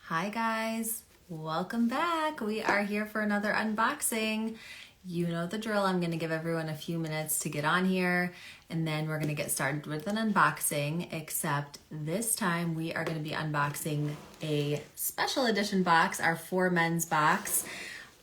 Hi guys, welcome back. We are here for another unboxing. You know the drill. I'm going to give everyone a few minutes to get on here and then we're going to get started with an unboxing, except this time we are going to be unboxing a special edition box, our For Men's box.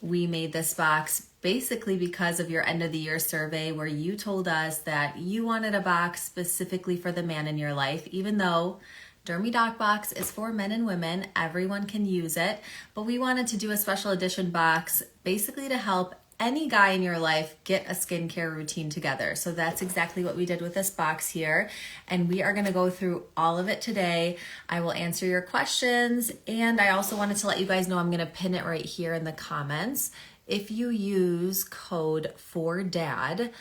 We made this box basically because of your end of the year survey where you told us that you wanted a box specifically for the man in your life, even though Dermy Doc Box is for men and women. Everyone can use it, but we wanted to do a special edition box basically to help any guy in your life get a skincare routine together. So that's exactly what we did with this box here. And we are gonna go through all of it today. I will answer your questions. And I also wanted to let you guys know I'm gonna pin it right here in the comments. If you use code 4DAD,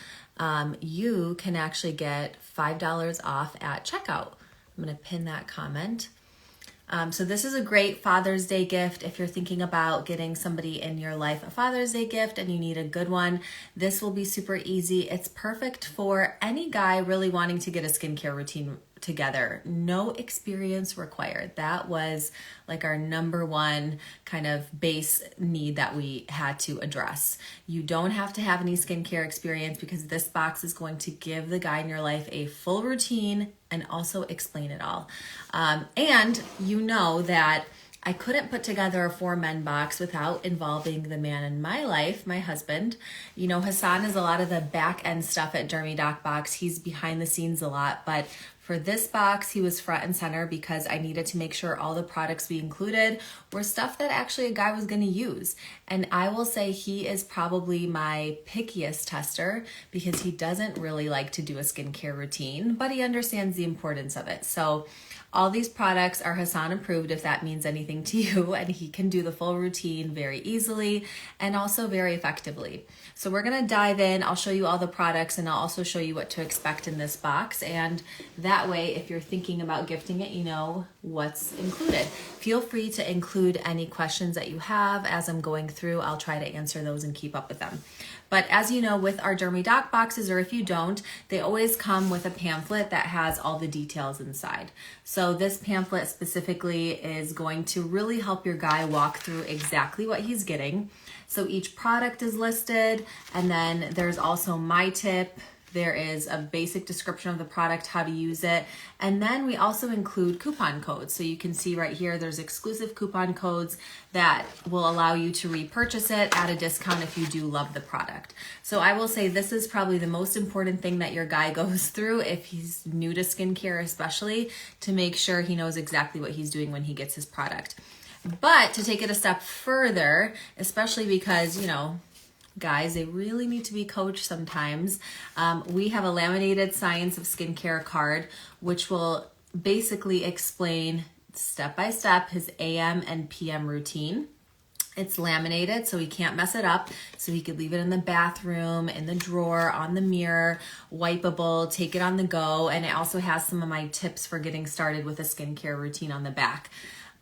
you can actually get $5 off at checkout. I'm going to pin that comment. So this is a great Father's Day gift. If you're thinking about getting somebody in your life a Father's Day gift and you need a good one, this will be super easy. It's perfect for any guy really wanting to get a skincare routine together. No experience required. That was like our number one kind of base need that we had to address. You don't have to have any skincare experience because this box is going to give the guy in your life a full routine and also explain it all. And you know that I couldn't put together a For Men box without involving the man in my life, my husband. You know, Hassan is a lot of the back end stuff at Dermy Doc Box. He's behind the scenes a lot, but for this box, he was front and center because I needed to make sure all the products we included were stuff that actually a guy was going to use. And I will say he is probably my pickiest tester because he doesn't really like to do a skincare routine, but he understands the importance of it. So all these products are Hassan approved, if that means anything to you, and he can do the full routine very easily and also very effectively. So we're gonna dive in. I'll show you all the products and I'll also show you what to expect in this box. And that way, if you're thinking about gifting it, you know what's included. Feel free to include any questions that you have as I'm going through. I'll try to answer those and keep up with them. But as you know, with our Dermy Doc boxes, or if you don't, they always come with a pamphlet that has all the details inside. So this pamphlet specifically is going to really help your guy walk through exactly what he's getting. So each product is listed, and then there's also my tip. There is a basic description of the product, how to use it. And then we also include coupon codes. So you can see right here, there's exclusive coupon codes that will allow you to repurchase it at a discount if you do love the product. So I will say this is probably the most important thing that your guy goes through if he's new to skincare, especially to make sure he knows exactly what he's doing when he gets his product. But to take it a step further, especially because, you know, guys, they really need to be coached sometimes. We have a laminated Science of Skincare card, which will basically explain step by step his AM and PM routine. It's laminated, so he can't mess it up. So he could leave it in the bathroom, in the drawer, on the mirror, wipeable, take it on the go. And it also has some of my tips for getting started with a skincare routine on the back.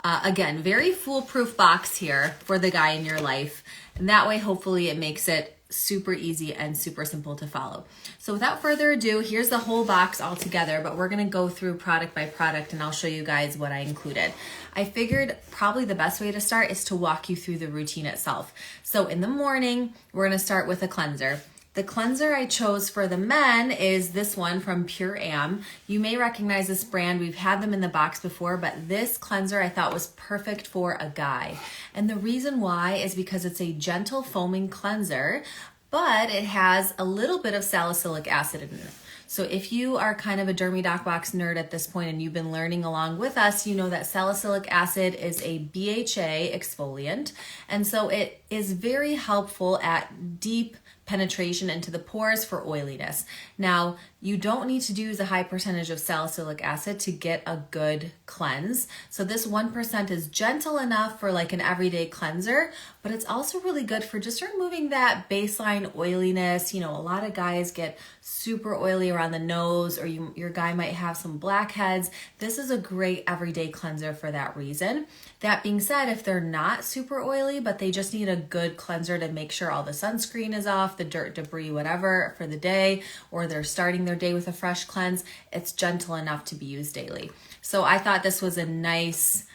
Again, very foolproof box here for the guy in your life. And that way, hopefully it makes it super easy and super simple to follow. So without further ado, here's the whole box all together, but we're gonna go through product by product and I'll show you guys what I included. I figured probably the best way to start is to walk you through the routine itself. So in the morning, we're gonna start with a cleanser. The cleanser I chose for the men is this one from Pure Am. You may recognize this brand. We've had them in the box before, but this cleanser I thought was perfect for a guy. And the reason why is because it's a gentle foaming cleanser, but it has a little bit of salicylic acid in it. So if you are kind of a Dermy Doc Box nerd at this point and you've been learning along with us, you know that salicylic acid is a BHA exfoliant. And so it is very helpful at deep penetration into the pores for oiliness. Now, you don't need to use a high percentage of salicylic acid to get a good cleanse. So this 1% is gentle enough for like an everyday cleanser, but it's also really good for just removing that baseline oiliness. You know, a lot of guys get super oily around the nose, or your guy might have some blackheads. This is a great everyday cleanser for that reason. That being said, if they're not super oily, but they just need a good cleanser to make sure all the sunscreen is off, the dirt, debris, whatever for the day, or they're starting their day with a fresh cleanse, it's gentle enough to be used daily. So I thought this was a nice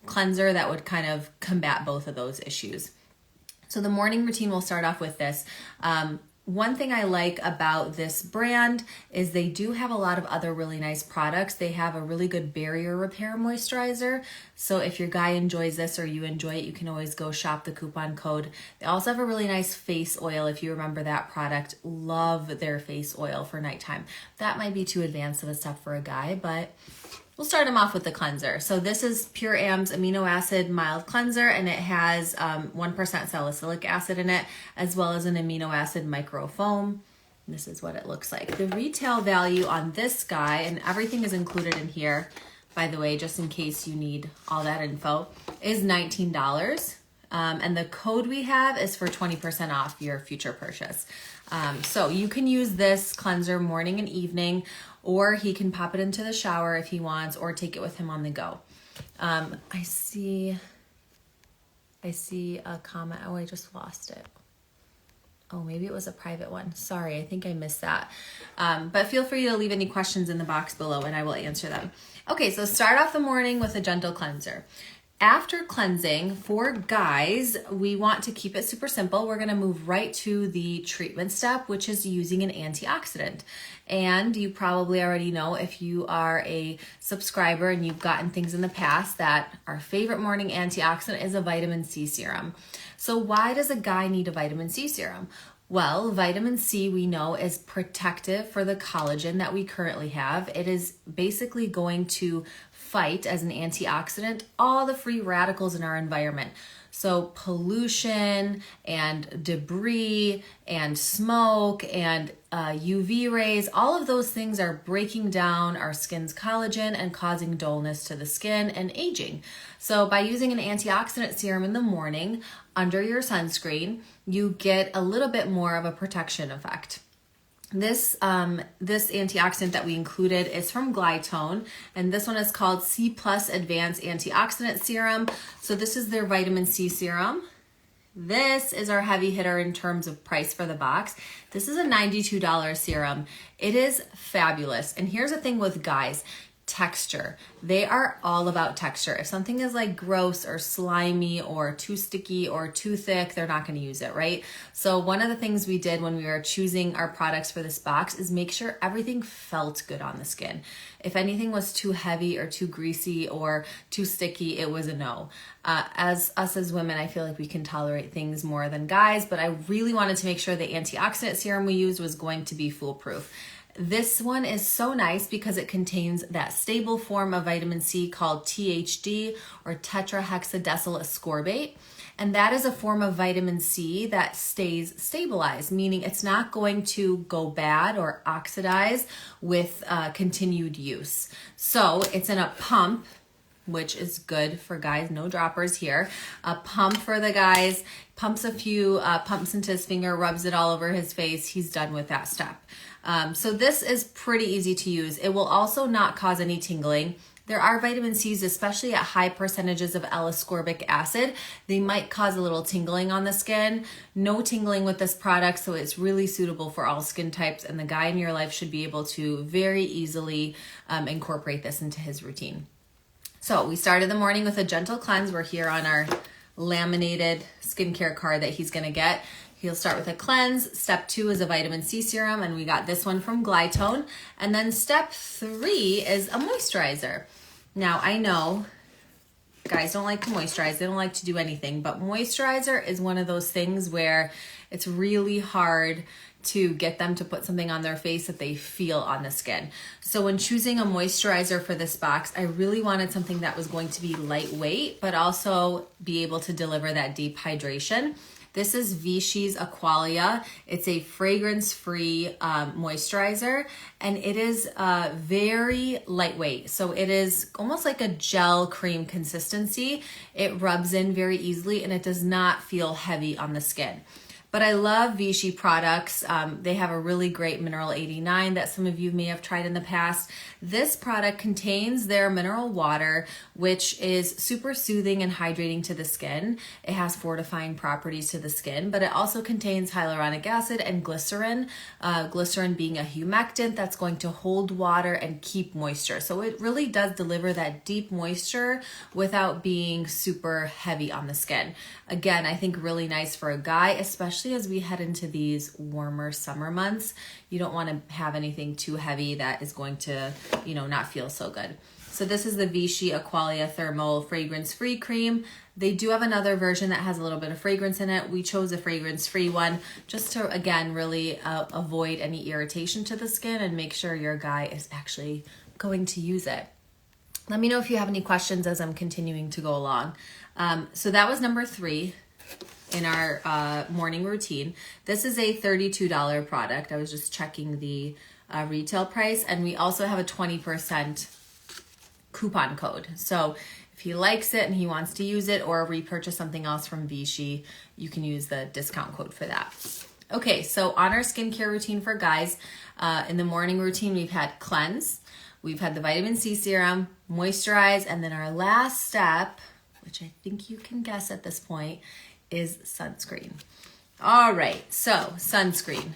cleanser that would kind of combat both of those issues. So the morning routine will start off with this. One thing I like about this brand is they do have a lot of other really nice products. They have a really good barrier repair moisturizer. So if your guy enjoys this or you enjoy it, you can always go shop the coupon code. They also have a really nice face oil. If you remember that product, love their face oil for nighttime. That might be too advanced of a stuff for a guy, but we'll start them off with the cleanser. So this is Pure Am's Amino Acid Mild Cleanser, and it has 1% salicylic acid in it, as well as an amino acid micro foam. This is what it looks like. The retail value on this guy, and everything is included in here, by the way, just in case you need all that info, is $19. And the code we have is for 20% off your future purchase. So you can use this cleanser morning and evening, or he can pop it into the shower if he wants, or take it with him on the go. I see a comment. Oh, I just lost it. Oh, maybe it was a private one. Sorry, I think I missed that. But feel free to leave any questions in the box below and I will answer them. Okay, so start off the morning with a gentle cleanser. After cleansing, for guys, we want to keep it super simple. We're gonna move right to the treatment step, which is using an antioxidant. And you probably already know, if you are a subscriber and you've gotten things in the past, that our favorite morning antioxidant is a vitamin C serum. So why does a guy need a vitamin C serum? Well, vitamin C, we know, is protective for the collagen that we currently have. It is basically going to fight, as an antioxidant, all the free radicals in our environment. So pollution and debris and smoke and UV rays, all of those things are breaking down our skin's collagen and causing dullness to the skin and aging. So by using an antioxidant serum in the morning under your sunscreen, you get a little bit more of a protection effect. This antioxidant that we included is from Glytone, and this one is called C+ Advanced Antioxidant Serum. So this is their vitamin C serum. This is our heavy hitter in terms of price for the box. This is a $92 serum. It is fabulous. And here's the thing with guys. Texture. They are all about texture. If something is like gross or slimy or too sticky or too thick, they're not going to use it, right? So one of the things we did when we were choosing our products for this box is make sure everything felt good on the skin. If anything was too heavy or too greasy or too sticky, it was a no. As women, I feel like we can tolerate things more than guys, but I really wanted to make sure the antioxidant serum we used was going to be foolproof. This one is so nice because it contains that stable form of vitamin C called THD, or tetrahexadecyl ascorbate. And that is a form of vitamin C that stays stabilized, meaning it's not going to go bad or oxidize with continued use. So it's in a pump, which is good for guys, no droppers here. A pump for the guys, pumps a few, pumps into his finger, rubs it all over his face. He's done with that step. So this is pretty easy to use. It will also not cause any tingling. There are vitamin C's, especially at high percentages of L-ascorbic acid. They might cause a little tingling on the skin. No tingling with this product, so it's really suitable for all skin types, and the guy in your life should be able to very easily incorporate this into his routine. So we started the morning with a gentle cleanse. We're here on our laminated skincare card that he's gonna get. He'll start with a cleanse. Step 2 is a vitamin C serum, and we got this one from Glytone. And then step 3 is a moisturizer. Now, I know guys don't like to moisturize. They don't like to do anything, but moisturizer is one of those things where it's really hard to get them to put something on their face that they feel on the skin. So when choosing a moisturizer for this box, I really wanted something that was going to be lightweight, but also be able to deliver that deep hydration. This is Vichy's Aqualia. It's a fragrance-free moisturizer, and it is very lightweight. So it is almost like a gel cream consistency. It rubs in very easily, and it does not feel heavy on the skin. But I love Vichy products. They have a really great Mineral 89 that some of you may have tried in the past. This product contains their mineral water, which is super soothing and hydrating to the skin. It has fortifying properties to the skin, but it also contains hyaluronic acid and glycerin. Glycerin being a humectant that's going to hold water and keep moisture. So it really does deliver that deep moisture without being super heavy on the skin. Again, I think really nice for a guy, especially as we head into these warmer summer months. You don't want to have anything too heavy that is going to, not feel so good. So this is the Vichy Aqualia Thermal Fragrance-Free Cream. They do have another version that has a little bit of fragrance in it. We chose a fragrance-free one just to, again, really avoid any irritation to the skin and make sure your guy is actually going to use it. Let me know if you have any questions as I'm continuing to go along. So that was number 3 in our morning routine. This is a $32 product. I was just checking the retail price, and we also have a 20% coupon code. So if he likes it and he wants to use it or repurchase something else from Vichy, you can use the discount code for that. Okay, so on our skincare routine for guys, in the morning routine, we've had cleanse, we've had the vitamin C serum, moisturize, and then our last step, which I think you can guess at this point, is sunscreen. All right, so sunscreen.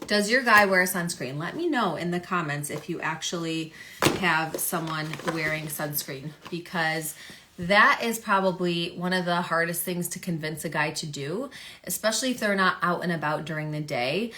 Does your guy wear sunscreen? Let me know in the comments if you actually have someone wearing sunscreen, because that is probably one of the hardest things to convince a guy to do, especially if they're not out and about during the day.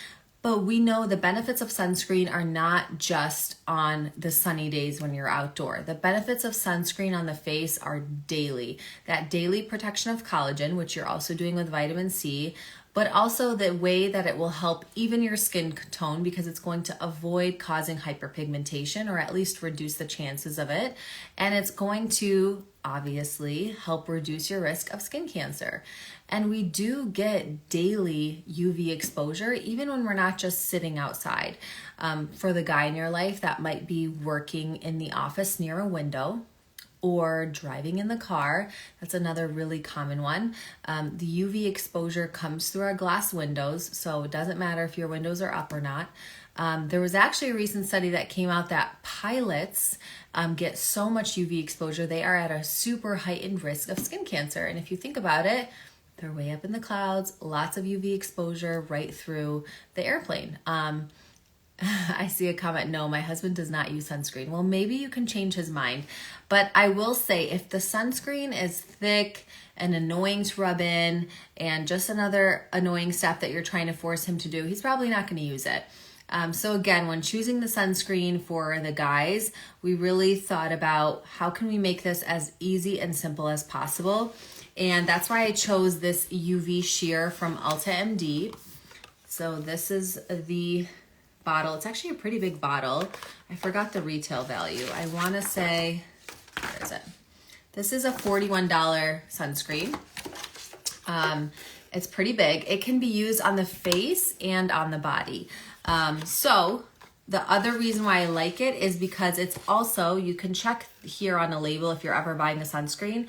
But we know the benefits of sunscreen are not just on the sunny days when you're outdoor. The benefits of sunscreen on the face are daily. That daily protection of collagen, which you're also doing with vitamin C, but also the way that it will help even your skin tone, because it's going to avoid causing hyperpigmentation, or at least reduce the chances of it. And it's going to obviously help reduce your risk of skin cancer. And we do get daily UV exposure, even when we're not just sitting outside. For the guy in your life that might be working in the office near a window, or driving in the car, that's another really common one. The UV exposure comes through our glass windows, so it doesn't matter if your windows are up or not. There was actually a recent study that came out that pilots get so much UV exposure, they are at a super heightened risk of skin cancer. And if you think about it, they're way up in the clouds, lots of UV exposure right through the airplane. I see a comment, no, my husband does not use sunscreen. Well, maybe you can change his mind. But I will say, if the sunscreen is thick and annoying to rub in and just another annoying step that you're trying to force him to do, he's probably not going to use it. So again, when choosing the sunscreen for the guys, we really thought about how can we make this as easy and simple as possible. And that's why I chose this UV sheer from EltaMD. So this is the bottle. It's actually a pretty big bottle. I forgot the retail value. I want to say, where is it? This is a $41 sunscreen. It's pretty big. It can be used on the face and on the body. So the other reason why I like it is because it's also, you can check here on a label if you're ever buying a sunscreen,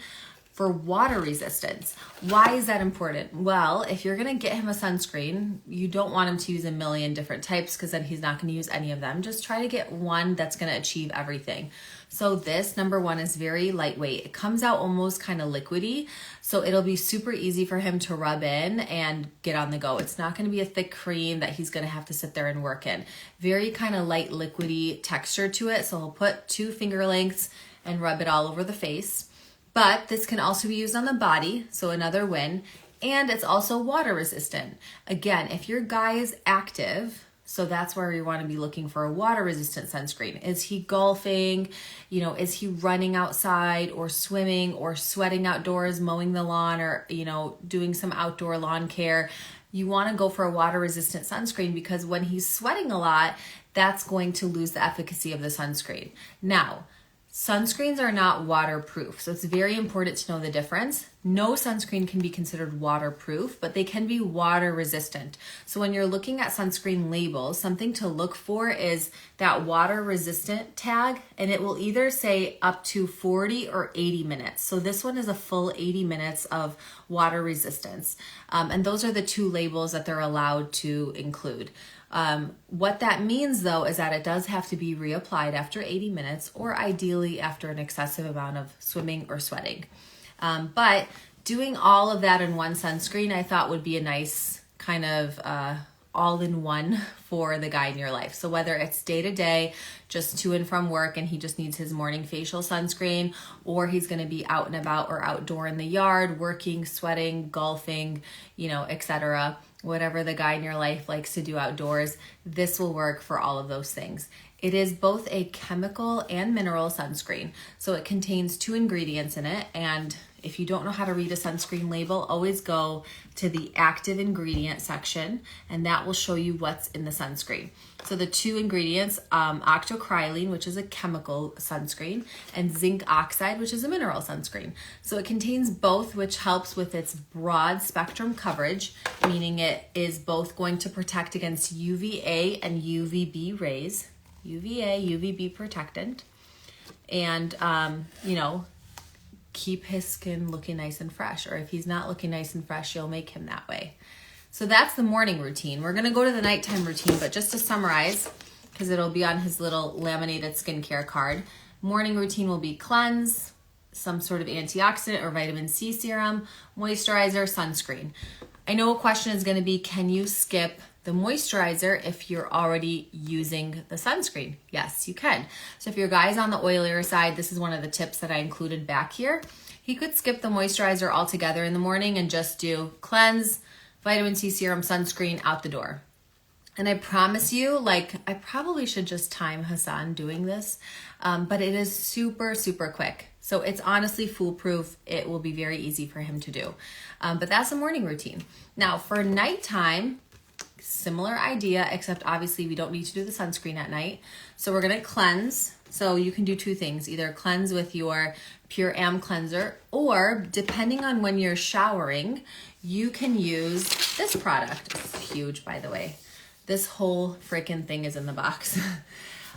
for water resistance. Why is that important? Well, if you're gonna get him a sunscreen, you don't want him to use a million different types, because then he's not gonna use any of them. Just try to get one that's gonna achieve everything. So this, number one, is very lightweight. It comes out almost kind of liquidy, so it'll be super easy for him to rub in and get on the go. It's not gonna be a thick cream that he's gonna have to sit there and work in. Very kind of light liquidy texture to it, so he'll put 2 finger lengths and rub it all over the face. But this can also be used on the body, so another win. And it's also water resistant. Again, if your guy is active, so that's where you want to be looking for a water resistant sunscreen. Is he golfing? Is he running outside or swimming or sweating outdoors, mowing the lawn, or, doing some outdoor lawn care? You want to go for a water resistant sunscreen, because when he's sweating a lot, that's going to lose the efficacy of the sunscreen. Now, Sunscreens are not waterproof, so it's very important to know the difference. No sunscreen can be considered waterproof, but they can be water resistant. So when you're looking at sunscreen labels, something to look for is that water resistant tag, and it will either say up to 40 or 80 minutes. So this one is a full 80 minutes of water resistance. And those are the two labels that they're allowed to include. What that means though is that it does have to be reapplied after 80 minutes or ideally after an excessive amount of swimming or sweating. But doing all of that in one sunscreen I thought would be a nice kind of all-in-one for the guy in your life. So whether it's day-to-day, just to and from work and he just needs his morning facial sunscreen, or he's going to be out and about or outdoor in the yard, working, sweating, golfing, etc. Whatever the guy in your life likes to do outdoors, this will work for all of those things. It is both a chemical and mineral sunscreen. So it contains 2 ingredients in it. And if you don't know how to read a sunscreen label, always go to the active ingredient section and that will show you what's in the sunscreen. So the 2 ingredients, octocrylene, which is a chemical sunscreen, and zinc oxide, which is a mineral sunscreen. So it contains both, which helps with its broad spectrum coverage, meaning it is both going to protect against UVA and UVB rays. UVA, UVB protectant, and keep his skin looking nice and fresh, or if he's not looking nice and fresh, you'll make him that way. So that's the morning routine. We're gonna go to the nighttime routine, but just to summarize, because it'll be on his little laminated skincare card, morning routine will be cleanse, some sort of antioxidant or vitamin C serum, moisturizer, sunscreen. I know a question is gonna be, can you skip the moisturizer if you're already using the sunscreen? Yes, you can. So if your guy's on the oilier side, this is one of the tips that I included back here. He could skip the moisturizer altogether in the morning and just do cleanse, vitamin C serum, sunscreen, out the door. And I promise you, I probably should just time Hassan doing this, but it is super, super quick. So it's honestly foolproof. It will be very easy for him to do. But that's a morning routine. Now for nighttime, similar idea, except obviously we don't need to do the sunscreen at night. So we're gonna cleanse. So you can do 2 things, either cleanse with your Pure Am cleanser, or depending on when you're showering, you can use this product. It's huge, by the way. This whole freaking thing is in the box.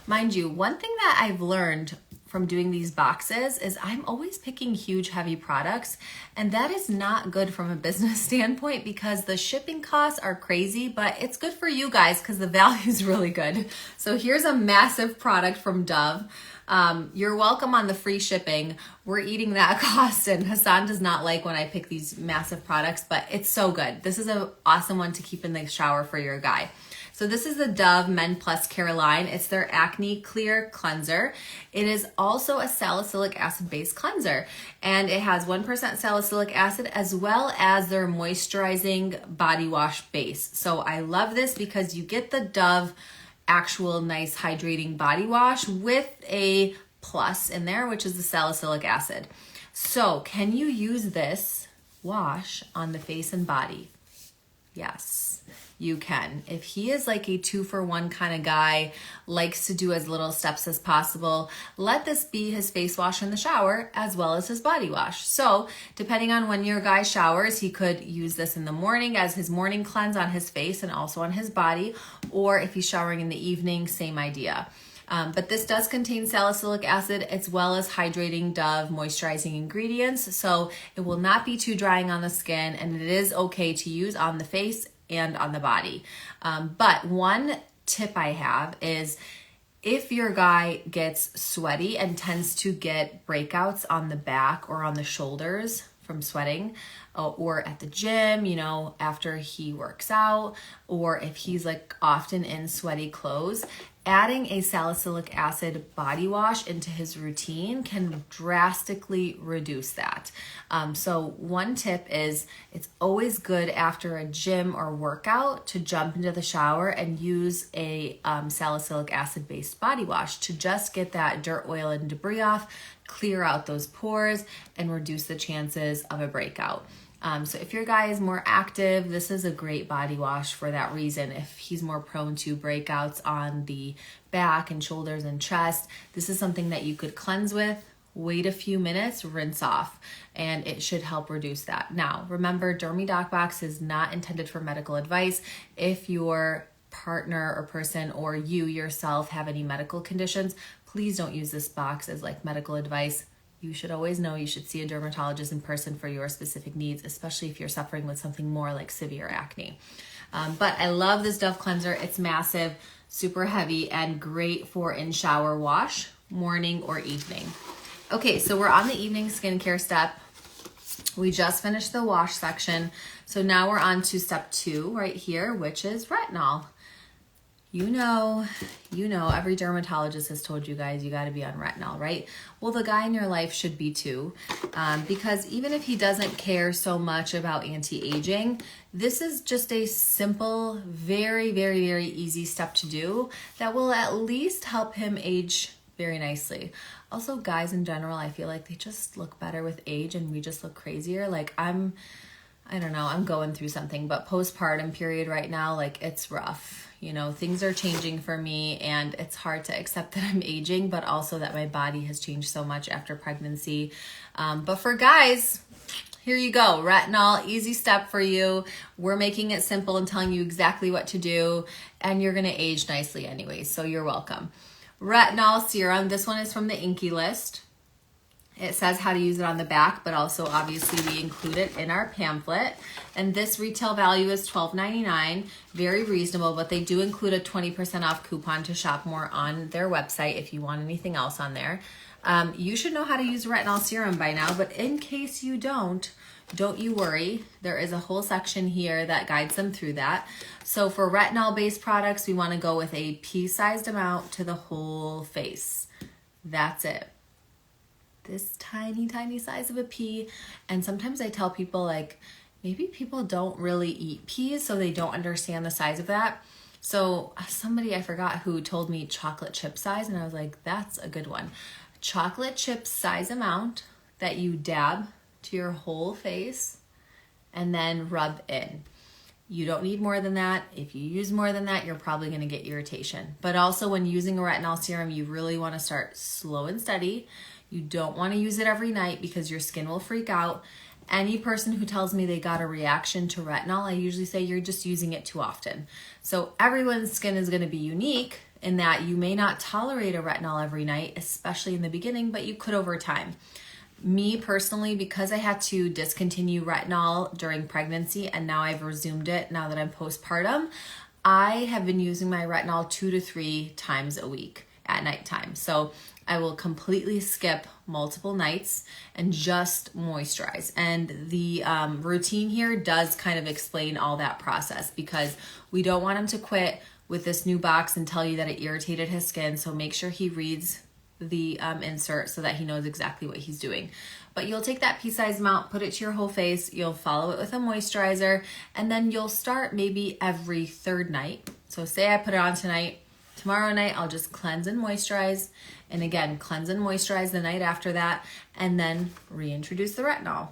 Mind you, one thing that I've learned from doing these boxes is I'm always picking huge, heavy products, and that is not good from a business standpoint because the shipping costs are crazy, but it's good for you guys because the value is really good. So here's a massive product from Dove. You're welcome on the free shipping. We're eating that cost, and Hassan does not like when I pick these massive products, but it's so good. This is an awesome one to keep in the shower for your guy. So this is the Dove Men Plus Care line. It's their Acne Clear Cleanser. It is also a salicylic acid based cleanser, and it has 1% salicylic acid as well as their moisturizing body wash base. So I love this because you get the Dove actual nice hydrating body wash with a plus in there, which is the salicylic acid. So can you use this wash on the face and body? Yes, you can. If he is like a 2-for-1 kind of guy, likes to do as little steps as possible, let this be his face wash in the shower as well as his body wash. So depending on when your guy showers, he could use this in the morning as his morning cleanse on his face and also on his body, or if he's showering in the evening, same idea. But this does contain salicylic acid as well as hydrating Dove moisturizing ingredients, so it will not be too drying on the skin, and it is okay to use on the face and on the body. But one tip I have is if your guy gets sweaty and tends to get breakouts on the back or on the shoulders from sweating, or at the gym, after he works out, or if he's often in sweaty clothes, adding a salicylic acid body wash into his routine can drastically reduce that. So one tip is it's always good after a gym or workout to jump into the shower and use a salicylic acid based body wash to just get that dirt, oil, and debris off, clear out those pores and reduce the chances of a breakout. So if your guy is more active, this is a great body wash for that reason. If he's more prone to breakouts on the back and shoulders and chest, this is something that you could cleanse with, wait a few minutes, rinse off, and it should help reduce that. Now, remember, Dermy Doc Box is not intended for medical advice. If your partner or person or you yourself have any medical conditions, please don't use this box as like medical advice. You should always know you should see a dermatologist in person for your specific needs, especially if you're suffering with something more like severe acne. But I love this Dove cleanser. It's massive, super heavy, and great for in-shower wash, morning or evening. Okay, so we're on the evening skincare step. We just finished the wash section. So now we're on to step 2 right here, which is retinol. You know, every dermatologist has told you guys you got to be on retinol, right? Well, the guy in your life should be too, because even if he doesn't care so much about anti-aging, this is just a simple, very, very, very easy step to do that will at least help him age very nicely. Also, guys in general, I feel like they just look better with age and we just look crazier. Like I don't know, I'm going through something, but postpartum period right now, like it's rough. You know, things are changing for me and it's hard to accept that I'm aging, but also that my body has changed so much after pregnancy. But for guys, here you go. Retinol, easy step for you. We're making it simple and telling you exactly what to do, and you're going to age nicely anyway, so you're welcome. Retinol serum. This one is from the INKEY list. It says how to use it on the back, but also obviously we include it in our pamphlet. And this retail value is $12.99, very reasonable, but they do include a 20% off coupon to shop more on their website if you want anything else on there. You should know how to use retinol serum by now, but in case you don't you worry. There is a whole section here that guides them through that. So for retinol-based products, we want to go with a pea-sized amount to the whole face. That's it. This tiny, tiny size of a pea. And sometimes I tell people, like, maybe people don't really eat peas, so they don't understand the size of that. So somebody, I forgot who, told me chocolate chip size, and I was like, that's a good one. Chocolate chip size amount that you dab to your whole face and then rub in. You don't need more than that. If you use more than that, you're probably going to get irritation. But also when using a retinol serum, you really want to start slow and steady. You don't want to use it every night because your skin will freak out. Any person who tells me they got a reaction to retinol, I usually say you're just using it too often. So everyone's skin is going to be unique in that you may not tolerate a retinol every night, especially in the beginning, but you could over time. Me personally, because I had to discontinue retinol during pregnancy and now I've resumed it now that I'm postpartum, I have been using my retinol 2 to 3 times a week at nighttime. So I will completely skip multiple nights and just moisturize. And the routine here does kind of explain all that process because we don't want him to quit with this new box and tell you that it irritated his skin. So make sure he reads the insert so that he knows exactly what he's doing. But you'll take that pea-sized amount, put it to your whole face, you'll follow it with a moisturizer, and then you'll start maybe every 3rd night. So say I put it on tonight, tomorrow night I'll just cleanse and moisturize, and again, cleanse and moisturize the night after that, and then reintroduce the retinol.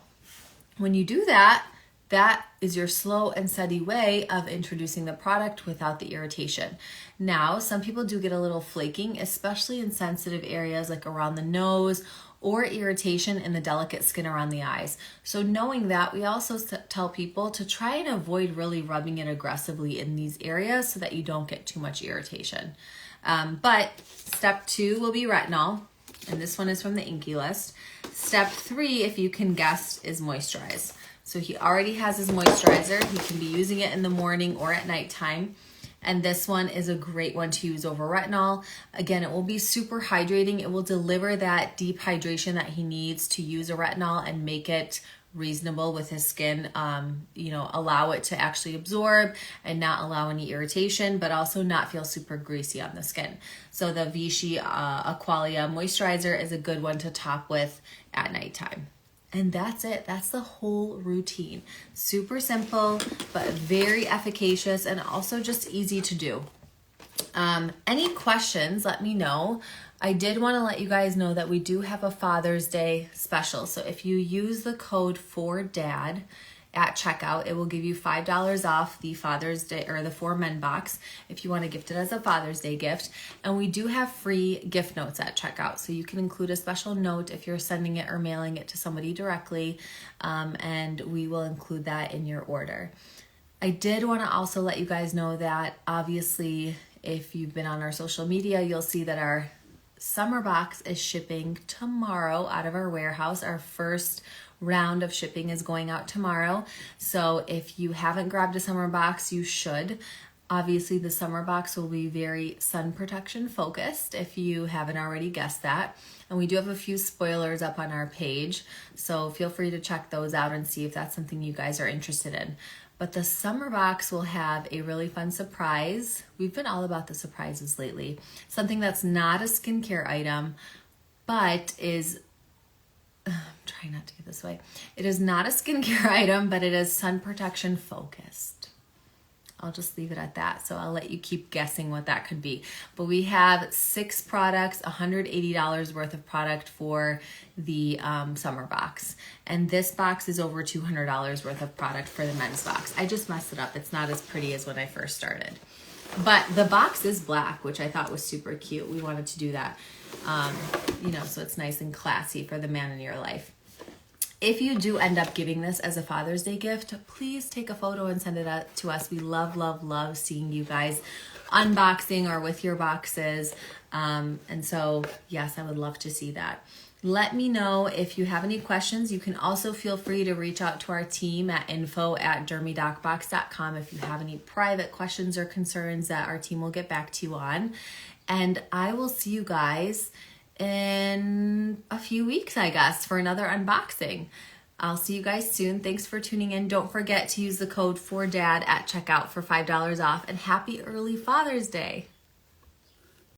When you do that, that is your slow and steady way of introducing the product without the irritation. Now, some people do get a little flaking, especially in sensitive areas like around the nose or irritation in the delicate skin around the eyes. So knowing that, we also tell people to try and avoid really rubbing it aggressively in these areas so that you don't get too much irritation. But step 2 will be retinol, and this one is from the INKEY list. Step 3, if you can guess, is moisturize. So he already has his moisturizer. He can be using it in the morning or at nighttime. And this one is a great one to use over retinol. Again, it will be super hydrating. It will deliver that deep hydration that he needs to use a retinol and make it reasonable with his skin, allow it to actually absorb and not allow any irritation, but also not feel super greasy on the skin. So the Vichy Aqualia moisturizer is a good one to top with at nighttime. And that's it. That's the whole routine. Super simple, but very efficacious and also just easy to do. Any questions, let me know. I did want to let you guys know that we do have a Father's Day special. So if you use the code 4DAD at checkout, it will give you $5 off the Father's Day or the For Men box if you want to gift it as a Father's Day gift. And we do have free gift notes at checkout. So you can include a special note if you're sending it or mailing it to somebody directly, and we will include that in your order. I did want to also let you guys know that obviously if you've been on our social media, you'll see that our summer box is shipping tomorrow out of our warehouse. Our first round of shipping is going out tomorrow. So if you haven't grabbed a summer box, you should. Obviously the summer box will be very sun protection focused if you haven't already guessed that. And we do have a few spoilers up on our page. So feel free to check those out and see if that's something you guys are interested in. But the summer box will have a really fun surprise. We've been all about the surprises lately. Something that's not a skincare item, but is, I'm trying not to get this way. It is not a skincare item, but it is sun protection focused. I'll just leave it at that. So I'll let you keep guessing what that could be. But we have 6 products, $180 worth of product for the summer box. And this box is over $200 worth of product for the men's box. I just messed it up. It's not as pretty as when I first started. But the box is black, which I thought was super cute. We wanted to do that, you know, so it's nice and classy for the man in your life. If you do end up giving this as a Father's Day gift, please take a photo and send it out to us. We love, love, love seeing you guys unboxing or with your boxes. And so, yes, I would love to see that. Let me know if you have any questions. You can also feel free to reach out to our team at info@dermydocbox.com if you have any private questions or concerns that our team will get back to you on. And I will see you guys in a few weeks, I guess, for another unboxing. I'll see you guys soon. Thanks for tuning in. Don't forget to use the code 4DAD at checkout for $5 off, and happy early Father's Day.